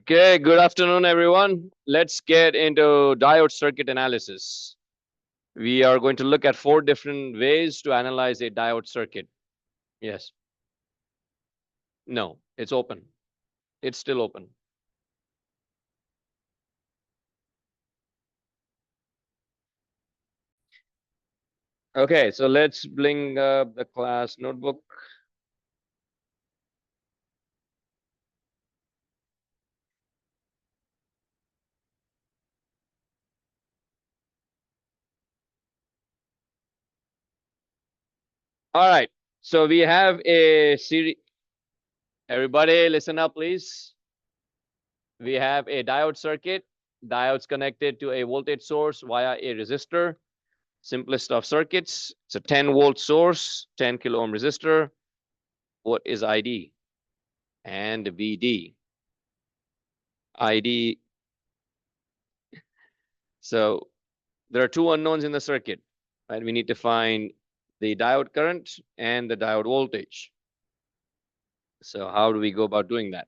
Okay, good afternoon, everyone. Let's get into diode circuit analysis. We are going to look at 4 different ways to analyze a diode circuit. Yes. No, it's open. It's still open. Okay, so let's bring up the class notebook. All right, so we have a series. Everybody listen up, please. We have a diode circuit. Diodes connected to a voltage source via a resistor. Simplest of circuits. It's a 10-volt source, 10 kilo ohm resistor. What is ID? And VD. ID. So there are 2 unknowns in the circuit, right? We need to find the diode current and the diode voltage. So how do we go about doing that?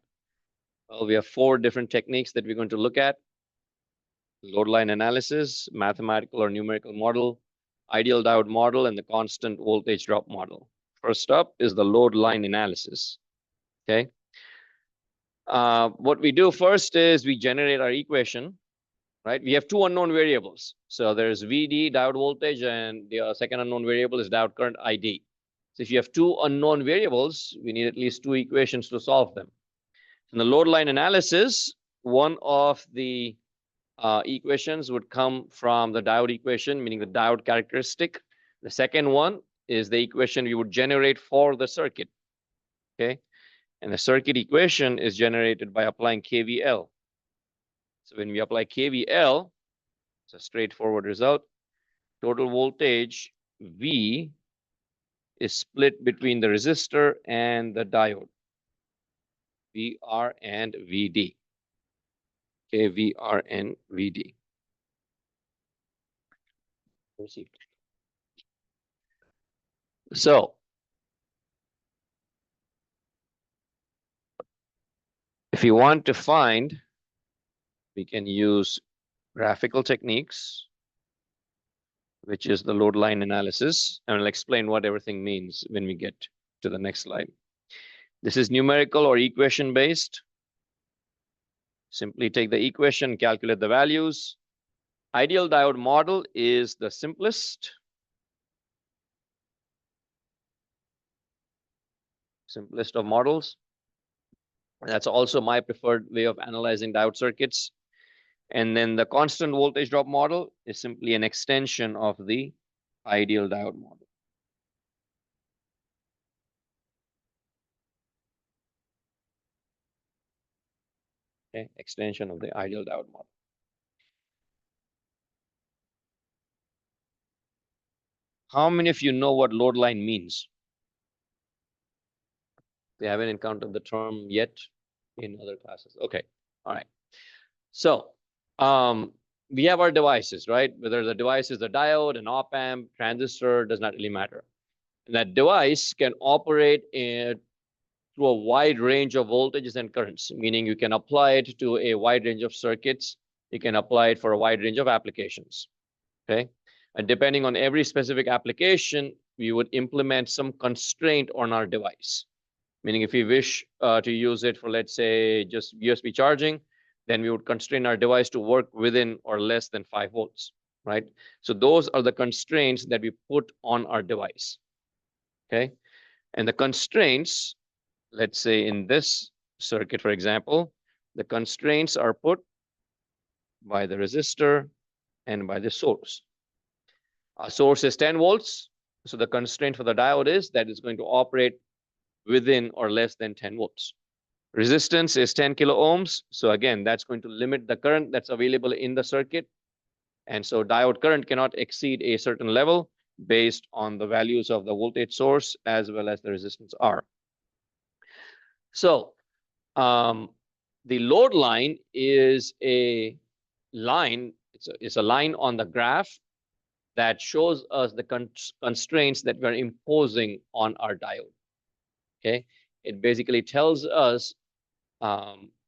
Well, we have 4 different techniques that we're going to look at. Load line analysis, mathematical or numerical model, ideal diode model, and the constant voltage drop model. First up is the load line analysis. Okay. What we do first is we generate our equation, right? We have 2 unknown variables. So there's VD, diode voltage, and the second unknown variable is diode current ID. So if you have 2 unknown variables, we need at least 2 equations to solve them. In the load line analysis, one of the equations would come from the diode equation, meaning the diode characteristic. The second one is the equation we would generate for the circuit. Okay. And the circuit equation is generated by applying KVL. So when we apply KVL, it's a straightforward result. Total voltage V is split between the resistor and the diode. VR and VD. Okay, VR and VD. So if you want to find, we can use graphical techniques, which is the load line analysis. And I'll explain what everything means when we get to the next slide. This is numerical or equation based. Simply take the equation, calculate the values. Ideal diode model is the simplest. Simplest of models. That's also my preferred way of analyzing diode circuits. And then the constant voltage drop model is simply an extension of the ideal diode model. Okay, extension of the ideal diode model. How many of you know what load line means? They haven't encountered the term yet in other classes. Okay, all right. So we have our devices, right? Whether the device is a diode, an op-amp, transistor, does not really matter. And that device can operate through a wide range of voltages and currents, meaning you can apply it to a wide range of circuits. You can apply it for a wide range of applications. Okay. And depending on every specific application, we would implement some constraint on our device. Meaning if we wish to use it for, let's say, just USB charging, then we would constrain our device to work within or less than 5 volts, right? So those are the constraints that we put on our device. Okay. And the constraints, let's say in this circuit, for example, the constraints are put by the resistor and by the source. Our source is 10 volts. So the constraint for the diode is that it's going to operate within or less than 10 volts. Resistance is 10 kilo ohms. So again, that's going to limit the current that's available in the circuit. And so diode current cannot exceed a certain level based on the values of the voltage source as well as the resistance R. So the load line is a line, it's a line on the graph that shows us the constraints that we're imposing on our diode. Okay, it basically tells us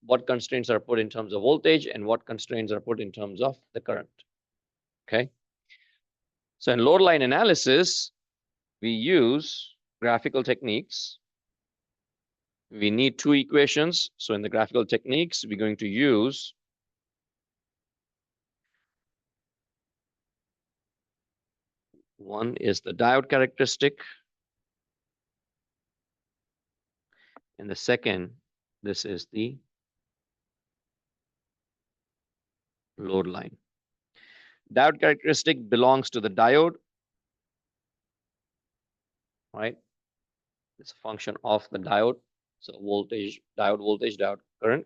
what constraints are put in terms of voltage and what constraints are put in terms of the current. Okay. So in load line analysis, we use graphical techniques. We need two equations. So in the graphical techniques, we're going to use one is the diode characteristic. And the second, this is the load line. Diode characteristic belongs to the diode, right? It's a function of the diode. So voltage, diode current.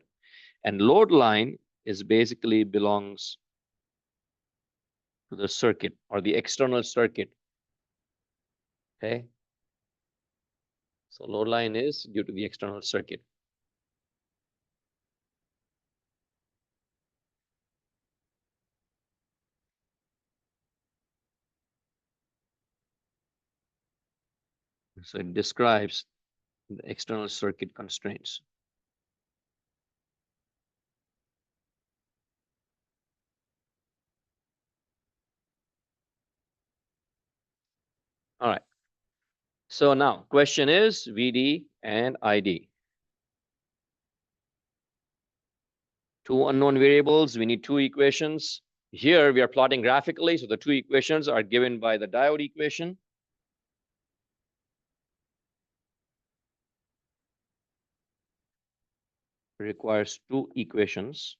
And load line is basically belongs to the circuit or the external circuit. Okay. So load line is due to the external circuit. So it describes the external circuit constraints. All right. So now question is VD and ID. Two unknown variables, we need two equations. Here we are plotting graphically, so the two equations are given by the diode equation. It requires two equations.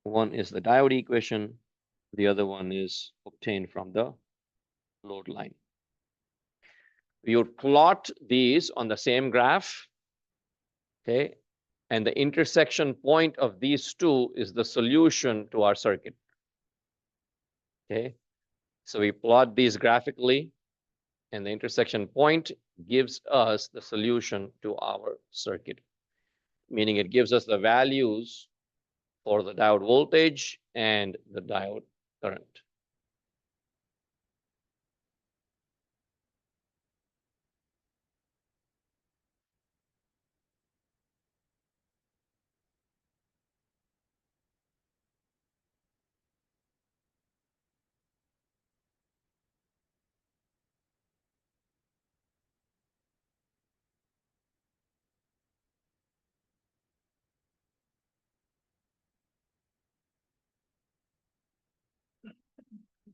One is the diode equation, the other one is obtained from the load line. You plot these on the same graph, okay? And the intersection point of these two is the solution to our circuit. Okay, so we plot these graphically, and the intersection point gives us the solution to our circuit, meaning it gives us the values for the diode voltage and the diode current.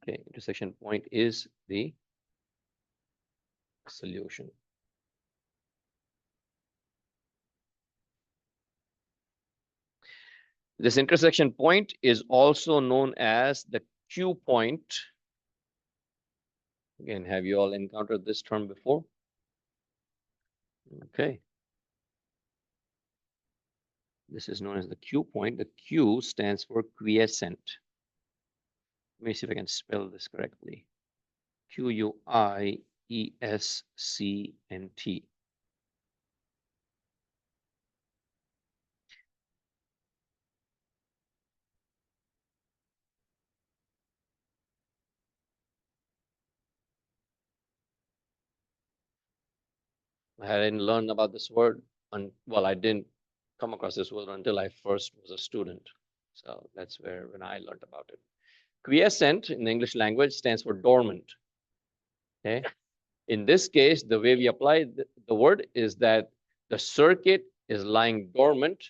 Okay, intersection point is the solution. This intersection point is also known as the Q point. Again, have you all encountered this term before? Okay. This is known as the Q point. The Q stands for quiescent. Let me see if I can spell this correctly. Quiescent. I didn't learn about this word, well, I didn't come across this word until I first was a student. So that's when I learned about it. Quiescent in the English language stands for dormant. Okay. In this case, the way we apply the word is that the circuit is lying dormant,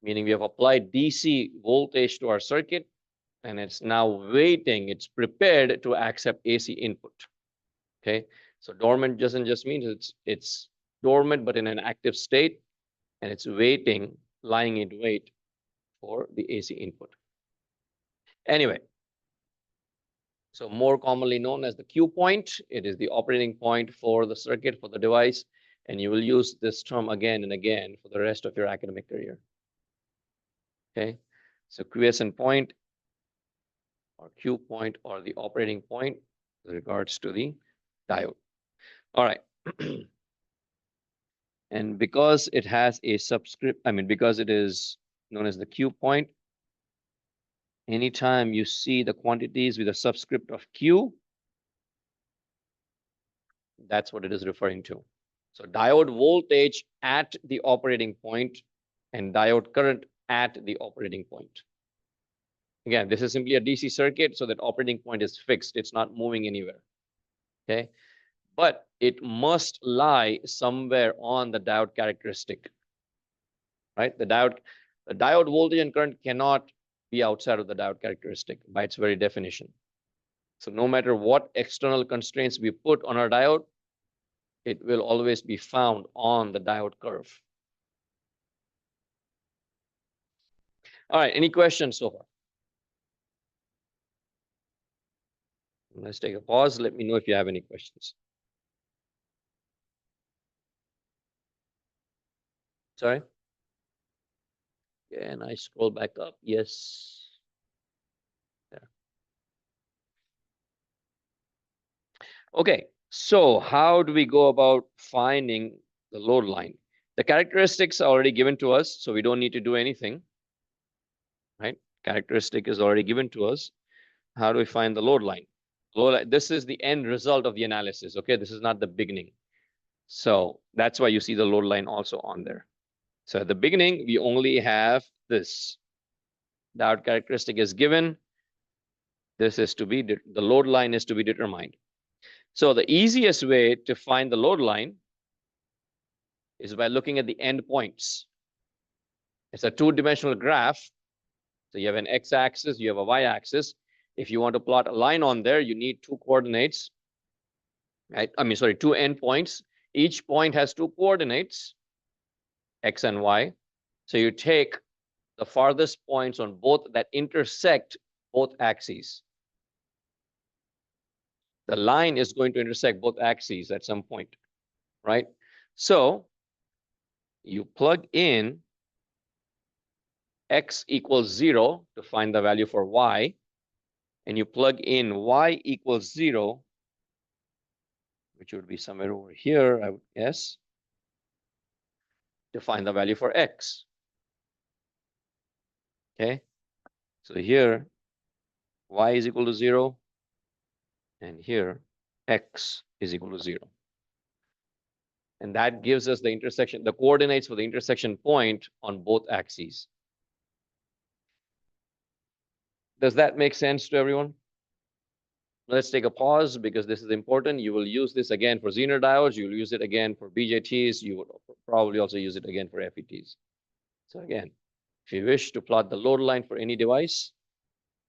meaning we have applied DC voltage to our circuit, and it's now waiting, it's prepared to accept AC input. Okay, so dormant doesn't just mean it's dormant, but in an active state, and it's waiting, lying in wait for the AC input. Anyway, so more commonly known as the Q point, it is the operating point for the circuit, for the device, and you will use this term again and again for the rest of your academic career. Okay, so quiescent point or Q point or the operating point with regards to the diode. All right. And because it has a subscript, because it is known as the Q point, anytime you see the quantities with a subscript of Q, that's what it is referring to. So diode voltage at the operating point and diode current at the operating point. Again, this is simply a DC circuit, so that operating point is fixed. It's not moving anywhere. Okay, but it must lie somewhere on the diode characteristic, right? The diode voltage and current cannot be outside of the diode characteristic by its very definition. So no matter what external constraints we put on our diode, it will always be found on the diode curve. All right, any questions so far? Let's take a pause. Let me know if you have any questions. Sorry? And I scroll back up. Yes. There. Okay, so how do we go about finding the load line? The characteristics are already given to us, so we don't need to do anything, right? Characteristic is already given to us. How do we find the load line? This is the end result of the analysis, okay? This is not the beginning. So that's why you see the load line also on there. So at the beginning, we only have this. Diode characteristic is given. This is to be, the load line is to be determined. So the easiest way to find the load line is by looking at the endpoints. It's a two-dimensional graph. So you have an x-axis, you have a y-axis. If you want to plot a line on there, you need two coordinates, right? Two endpoints. Each point has two coordinates, x and y. So you take the farthest points on both that intersect both axes. The line is going to intersect both axes at some point, right? So you plug in x equals 0 to find the value for y, and you plug in y equals 0, which would be somewhere over here, I would guess, to find the value for x. Okay, so here y is equal to 0, and here x is equal to 0. And that gives us the intersection, the coordinates for the intersection point on both axes. Does that make sense to everyone? Let's take a pause because this is important. You will use this again for Zener diodes. You will use it again for BJTs. You would probably also use it again for FETs. So again, if you wish to plot the load line for any device,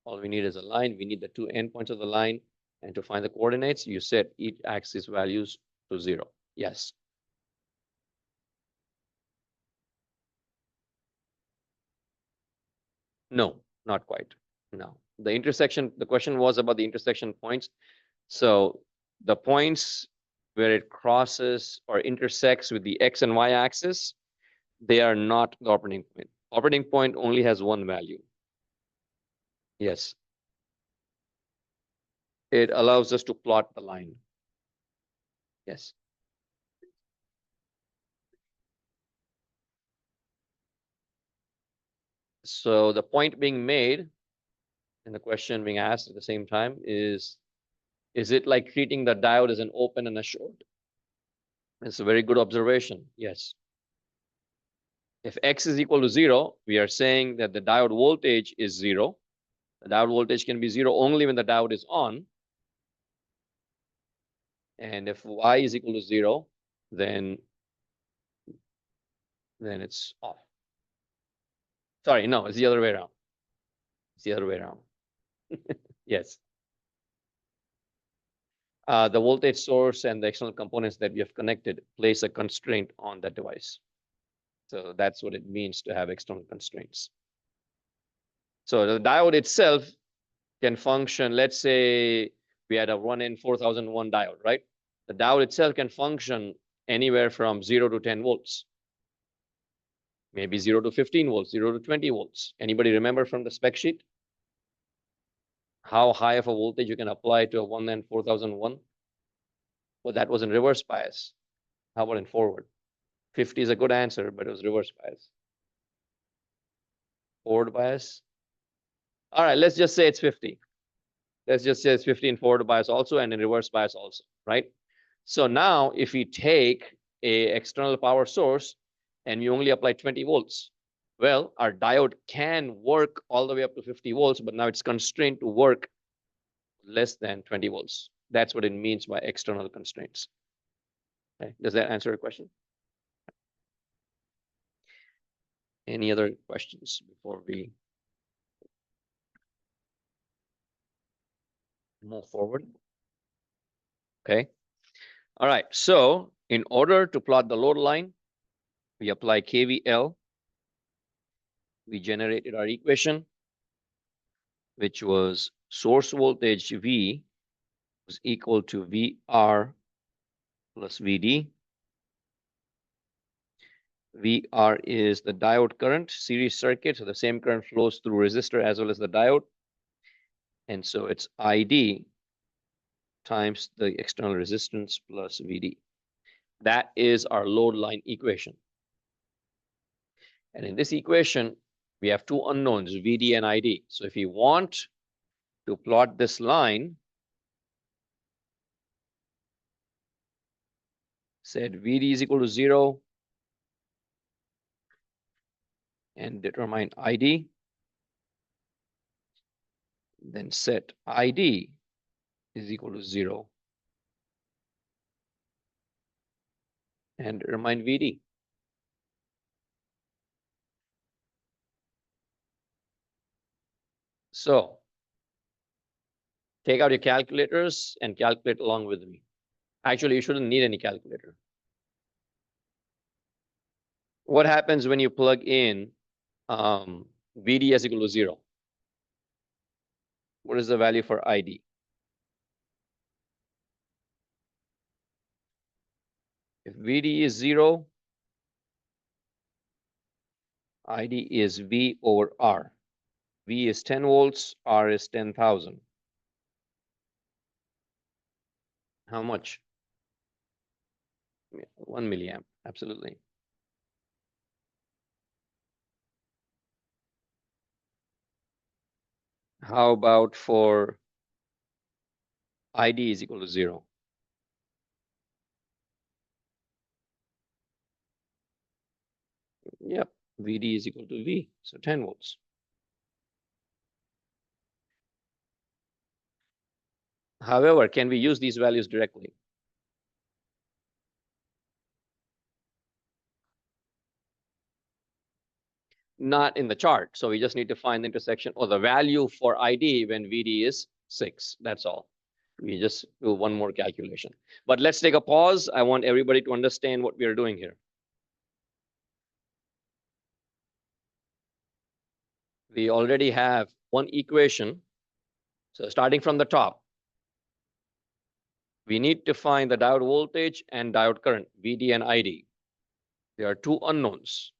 all we need is a line. We need the two endpoints of the line. And to find the coordinates, you set each axis values to 0. Yes. No, not quite. No. The intersection, the question was about the intersection points. So the points where it crosses or intersects with the x and y axis, they are not the operating point. Operating point only has one value. Yes. It allows us to plot the line. Yes. So the point being made and the question being asked at the same time is it like treating the diode as an open and a short? It's a very good observation. Yes. If x is equal to 0, we are saying that the diode voltage is 0. The diode voltage can be 0 only when the diode is on. And if y is equal to 0, then it's off. Sorry, no, it's the other way around. It's the other way around. Yes. The voltage source and the external components that we have connected place a constraint on that device. So that's what it means to have external constraints. So the diode itself can function, let's say we had a 1N4001 diode, right? The diode itself can function anywhere from 0 to 10 volts. Maybe 0 to 15 volts, 0 to 20 volts. Anybody remember from the spec sheet? How high of a voltage you can apply to a 1N4001? Well, that was in reverse bias. How about in forward? 50 is a good answer, but it was reverse bias. Forward bias. All right, let's just say it's 50. Let's just say it's 50 in forward bias also and in reverse bias also, right? So now if we take a external power source and we only apply 20 volts. Well, our diode can work all the way up to 50 volts, but now it's constrained to work less than 20 volts. That's what it means by external constraints. Okay. Does that answer your question? Any other questions before we move forward? Okay. All right. So in order to plot the load line, we apply KVL. We generated our equation, which was source voltage V was equal to VR plus VD. VR is the diode current, series circuit, so the same current flows through resistor as well as the diode. And so it's ID times the external resistance plus VD. That is our load line equation. And in this equation, we have two unknowns, VD and ID. So if you want to plot this line, said VD is equal to 0 and determine ID, then set ID is equal to 0 and determine VD. So take out your calculators and calculate along with me. Actually, you shouldn't need any calculator. What happens when you plug in VD is equal to 0? What is the value for ID? If VD is 0, ID is V over R. V is 10 volts, R is 10,000. How much? 1 milliamp, absolutely. How about for ID is equal to 0? Yep, VD is equal to V, so 10 volts. However, can we use these values directly? Not in the chart. So we just need to find the intersection or the value for ID when VD is 6. That's all. We just do one more calculation. But let's take a pause. I want everybody to understand what we are doing here. We already have one equation. So starting from the top, we need to find the diode voltage and diode current, VD and ID. There are two unknowns.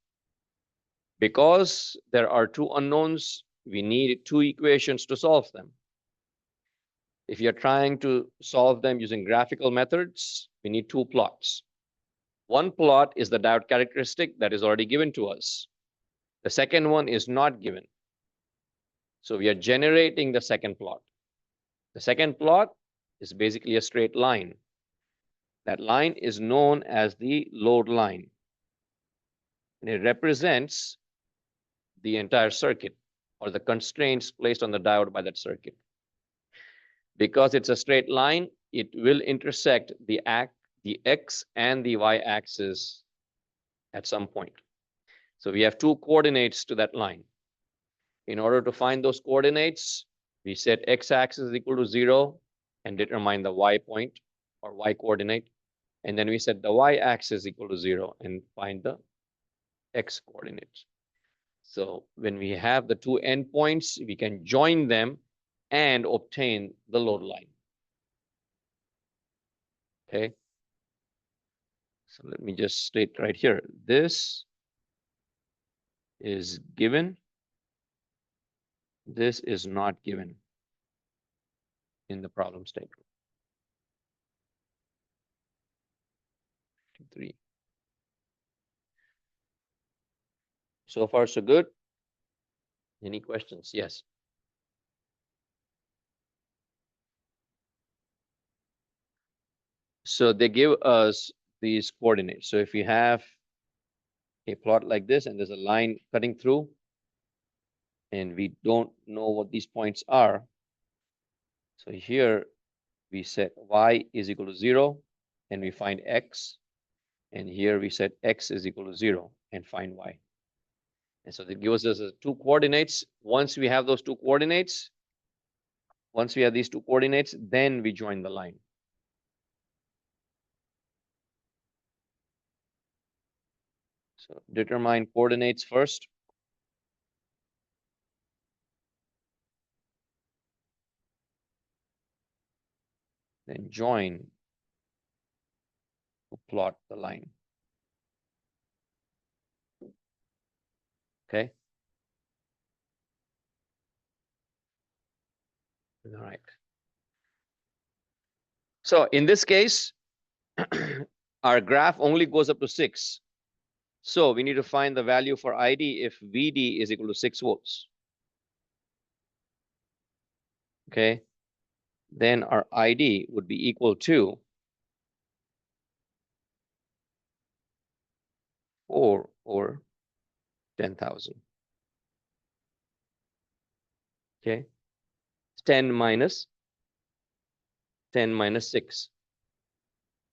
Because there are two unknowns, we need two equations to solve them. If you're trying to solve them using graphical methods, we need two plots. One plot is the diode characteristic that is already given to us. The second one is not given. So we are generating the second plot. The second plot is basically a straight line. That line is known as the load line. And it represents the entire circuit or the constraints placed on the diode by that circuit. Because it's a straight line, it will intersect the X and the Y axis at some point. So we have two coordinates to that line. In order to find those coordinates, we set X axis is equal to 0 and determine the Y point or Y coordinate. And then we set the Y axis equal to 0 and find the X coordinates. So when we have the two endpoints, we can join them and obtain the load line. Okay. So let me just state right here. This is given. This is not given in the problem statement. 3. So far, so good. Any questions? Yes. So they give us these coordinates. So if you have a plot like this and there's a line cutting through and we don't know what these points are. So here we set y is equal to 0 and we find x. And here we set x is equal to 0 and find y. And so that gives us two coordinates. Once we have those two coordinates, once we have these two coordinates, then we join the line. So determine coordinates first. Then join to plot the line. Okay. All right. So in this case, our graph only goes up to 6. So we need to find the value for ID if VD is equal to 6 volts. Okay. Then our ID would be equal to 4 over 10,000. Okay. 10 minus 6.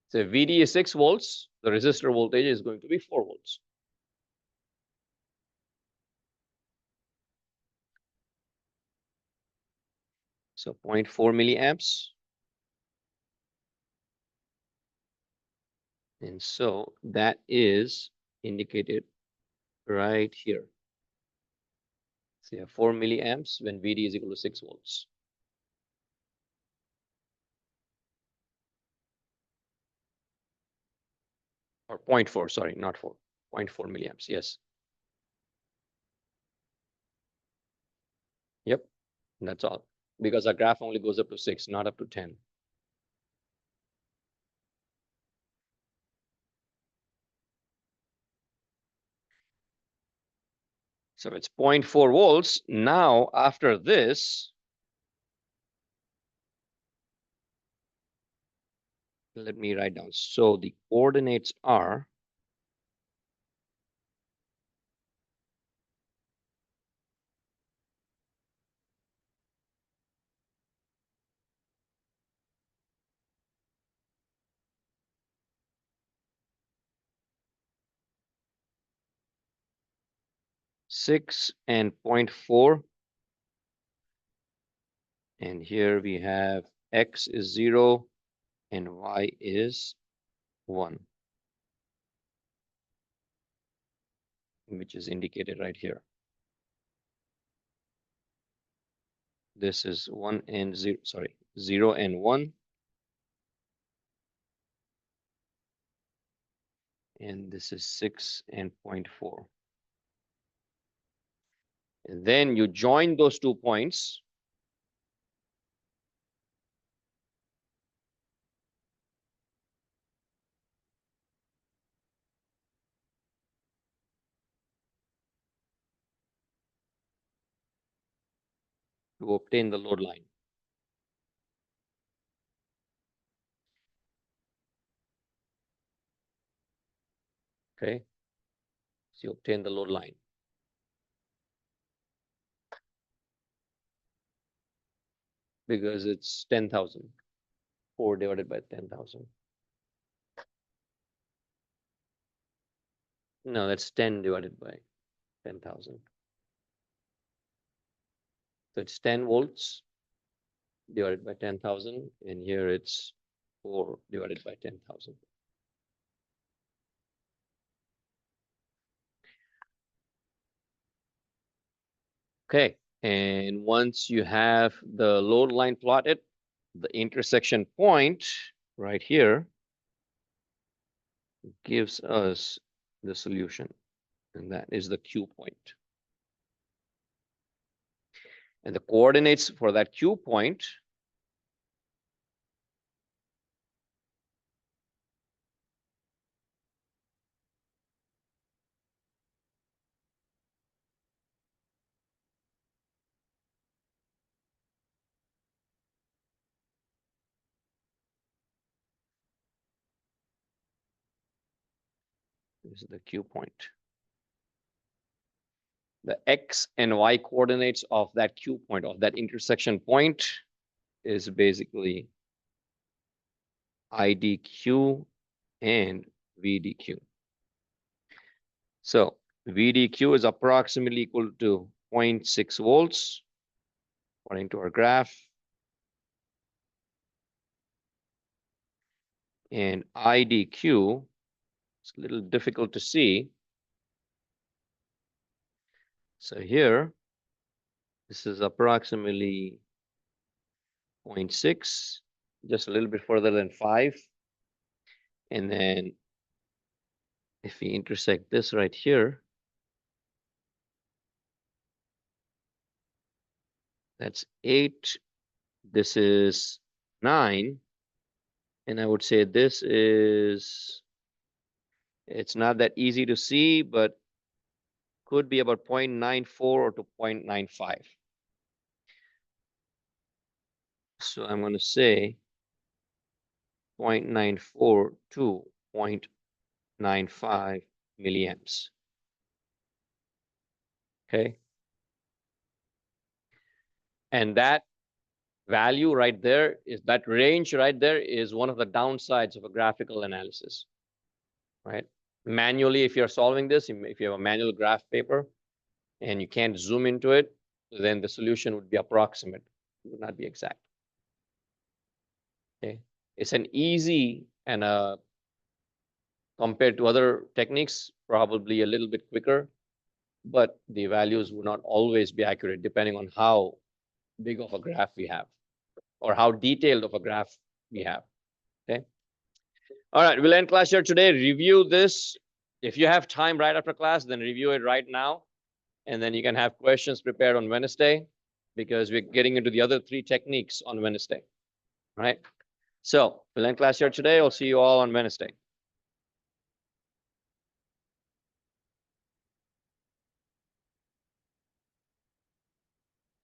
So if VD is 6 volts, the resistor voltage is going to be 4 volts. So 0.4 milliamps. And so that is indicated right here. So you have 4 milliamps when VD is equal to 6 volts. Or 0.4, sorry, not 4. 0.4 milliamps, yes. Yep, that's all. Because our graph only goes up to 6, not up to 10. So it's 0.4 volts. Now, after this, let me write down. So the coordinates are 6 and 0.4. And here we have x is 0 and y is 1, which is indicated right here. This is 1 and 0, sorry, 0 and 1. And this is 6 and 0.4. And then you join those 2 points. To obtain the load line. Okay, so you obtain the load line. Because it's 10,000. 4 divided by 10,000. No, that's 10 divided by 10,000. So it's 10 volts divided by 10,000. And here it's 4 divided by 10,000. Okay, and once you have the load line plotted, the intersection point right here gives us the solution, and that is the Q point. And the coordinates for that Q point This is the Q point. The X and Y coordinates of that Q point, of that intersection point, is basically IDQ and VDQ. So VDQ is approximately equal to 0.6 volts, according to our graph. And IDQ, it's a little difficult to see. So here, this is approximately 0.6, just a little bit further than 5. And then if we intersect this right here, that's 8. This is 9. And I would say this is, it's not that easy to see, but could be about 0.94 or to 0.95. So I'm going to say 0.94 to 0.95 milliamps. Okay. And that value right there is, that range right there is one of the downsides of a graphical analysis, right? Manually, if you're solving this, if you have a manual graph paper and you can't zoom into it, then the solution would be approximate, it would not be exact. Okay, it's an easy and compared to other techniques, probably a little bit quicker, but the values would not always be accurate depending on how big of a graph we have or how detailed of a graph we have. Okay. All right, we'll end class here today. Review this. If you have time right after class, then review it right now. And then you can have questions prepared on Wednesday, because we're getting into the other 3 techniques on Wednesday. All right. So we'll end class here today. I'll see you all on Wednesday.